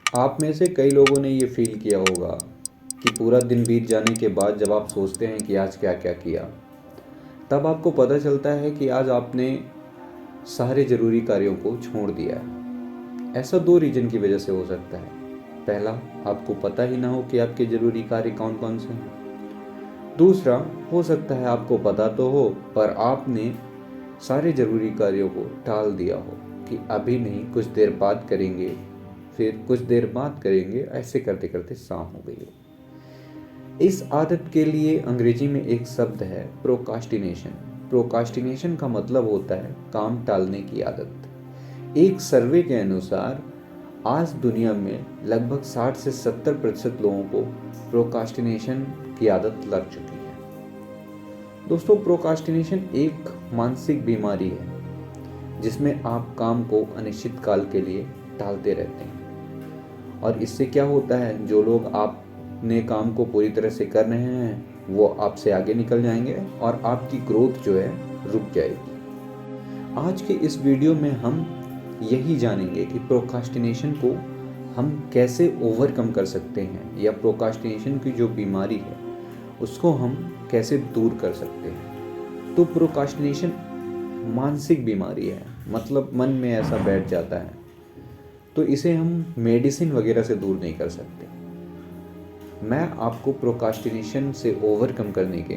आप में से कई लोगों ने ये फील किया होगा कि पूरा दिन बीत जाने के बाद जब आप सोचते हैं कि आज क्या क्या किया, तब आपको पता चलता है कि आज आपने सारे ज़रूरी कार्यों को छोड़ दिया है। ऐसा दो रीज़न की वजह से हो सकता है। पहला, आपको पता ही ना हो कि आपके ज़रूरी कार्य कौन कौन से हैं। दूसरा, हो सकता है आपको पता तो हो पर आपने सारे ज़रूरी कार्यों को टाल दिया हो कि अभी नहीं, कुछ देर बाद करेंगे, फिर कुछ देर बाद करेंगे, ऐसे करते करते शाम हो गई हो। इस आदत के लिए अंग्रेजी में एक शब्द है प्रोकास्टिनेशन। प्रोकास्टिनेशन का मतलब होता है काम टालने की आदत। एक सर्वे के अनुसार आज दुनिया में लगभग 60 से 70% लोगों को प्रोकास्टिनेशन की आदत लग चुकी है। दोस्तों, प्रोकास्टिनेशन एक मानसिक बीमारी है जिसमें आप काम को अनिश्चित काल के लिए टालते रहते हैं। और इससे क्या होता है, जो लोग आपने काम को पूरी तरह से कर रहे हैं वो आपसे आगे निकल जाएंगे और आपकी ग्रोथ जो है रुक जाएगी। आज के इस वीडियो में हम यही जानेंगे कि प्रोकास्टिनेशन को हम कैसे ओवरकम कर सकते हैं, या प्रोकास्टिनेशन की जो बीमारी है उसको हम कैसे दूर कर सकते हैं। तो प्रोकास्टिनेशन मानसिक बीमारी है, मतलब मन में ऐसा बैठ जाता है, तो इसे हम मेडिसिन वगैरह से दूर नहीं कर सकते। मैं आपको प्रोकास्टिनेशन से ओवरकम करने के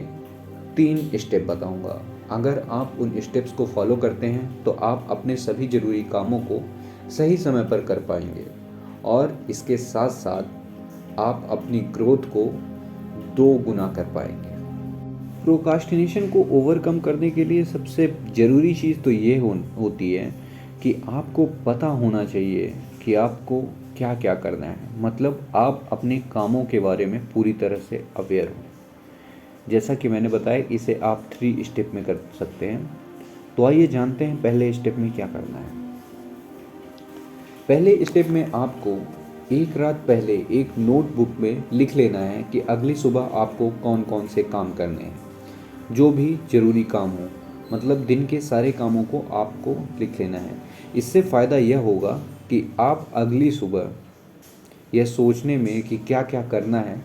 3 स्टेप बताऊंगा। अगर आप उन स्टेप्स को फॉलो करते हैं तो आप अपने सभी ज़रूरी कामों को सही समय पर कर पाएंगे और इसके साथ साथ आप अपनी ग्रोथ को 2 गुना कर पाएंगे। प्रोकास्टिनेशन को ओवरकम करने के लिए सबसे ज़रूरी चीज़ तो ये होती है कि आपको पता होना चाहिए कि आपको क्या क्या करना है। मतलब आप अपने कामों के बारे में पूरी तरह से अवेयर हो। जैसा कि मैंने बताया, इसे आप 3 स्टेप में कर सकते हैं। तो आइए जानते हैं पहले स्टेप में क्या करना है। पहले स्टेप में आपको एक रात पहले एक नोटबुक में लिख लेना है कि अगली सुबह आपको कौन कौन से काम करने हैं, जो भी ज़रूरी काम हो। मतलब दिन के सारे कामों को आपको लिख लेना है। इससे फ़ायदा यह होगा कि आप अगली सुबह यह सोचने में कि क्या क्या करना है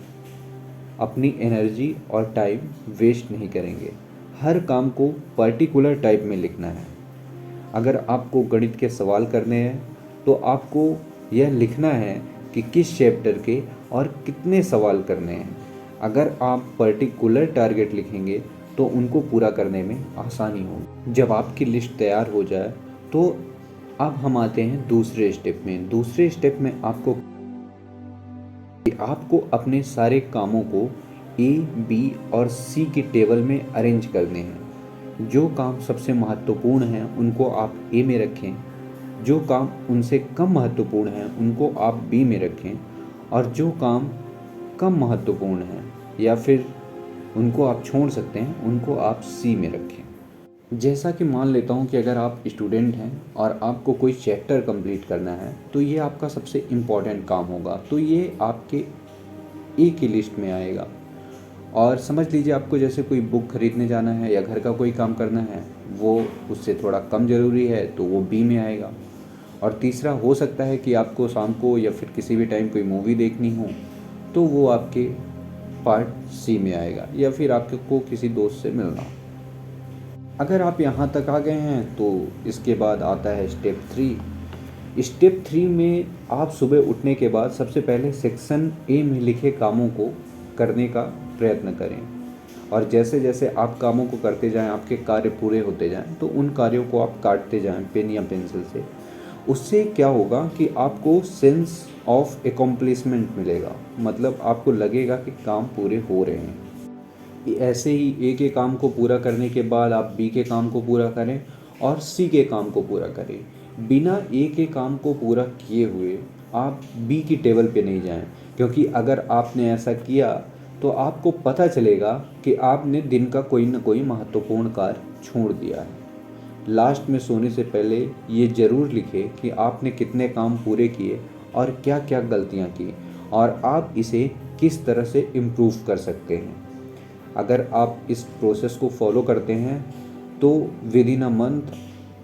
अपनी एनर्जी और टाइम वेस्ट नहीं करेंगे। हर काम को पर्टिकुलर टाइप में लिखना है। अगर आपको गणित के सवाल करने हैं तो आपको यह लिखना है कि किस चैप्टर के और कितने सवाल करने हैं। अगर आप पर्टिकुलर टारगेट लिखेंगे तो उनको पूरा करने में आसानी होगी। जब आपकी लिस्ट तैयार हो जाए तो अब हम आते हैं दूसरे स्टेप में। दूसरे स्टेप में आपको अपने सारे कामों को ए, बी और सी की टेबल में अरेंज करने हैं। जो काम सबसे महत्वपूर्ण हैं उनको आप ए में रखें, जो काम उनसे कम महत्वपूर्ण हैं उनको आप बी में रखें, और जो काम कम महत्वपूर्ण हैं या फिर उनको आप छोड़ सकते हैं उनको आप सी में रखें। जैसा कि मान लेता हूँ कि अगर आप स्टूडेंट हैं और आपको कोई चैप्टर कंप्लीट करना है तो ये आपका सबसे इम्पॉर्टेंट काम होगा, तो ये आपके ए की लिस्ट में आएगा। और समझ लीजिए आपको जैसे कोई बुक खरीदने जाना है या घर का कोई काम करना है, वो उससे थोड़ा कम ज़रूरी है तो वो बी में आएगा। और तीसरा, हो सकता है कि आपको शाम को या फिर किसी भी टाइम कोई मूवी देखनी हो तो वो आपके पार्ट सी में आएगा, या फिर आपको किसी दोस्त से मिलना हो। अगर आप यहाँ तक आ गए हैं तो इसके बाद आता है स्टेप 3। स्टेप 3 में आप सुबह उठने के बाद सबसे पहले सेक्शन ए में लिखे कामों को करने का प्रयत्न करें, और जैसे जैसे आप कामों को करते जाएं, आपके कार्य पूरे होते जाएं, तो उन कार्यों को आप काटते जाएं पेन या पेंसिल से। उससे क्या होगा कि आपको सेंस ऑफ एकम्प्लिशमेंट मिलेगा, मतलब आपको लगेगा कि काम पूरे हो रहे हैं। ऐसे ही ए के काम को पूरा करने के बाद आप बी के काम को पूरा करें और सी के काम को पूरा करें। बिना ए के काम को पूरा किए हुए आप बी की टेबल पे नहीं जाएं, क्योंकि अगर आपने ऐसा किया तो आपको पता चलेगा कि आपने दिन का कोई ना कोई महत्वपूर्ण कार्य छोड़ दिया है। लास्ट में सोने से पहले ये ज़रूर लिखें कि आपने कितने काम पूरे किए और क्या क्या गलतियाँ की, और आप इसे किस तरह से इम्प्रूव कर सकते हैं। अगर आप इस प्रोसेस को फॉलो करते हैं तो विद इन अ मंथ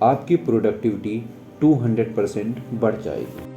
आपकी प्रोडक्टिविटी 200% बढ़ जाएगी।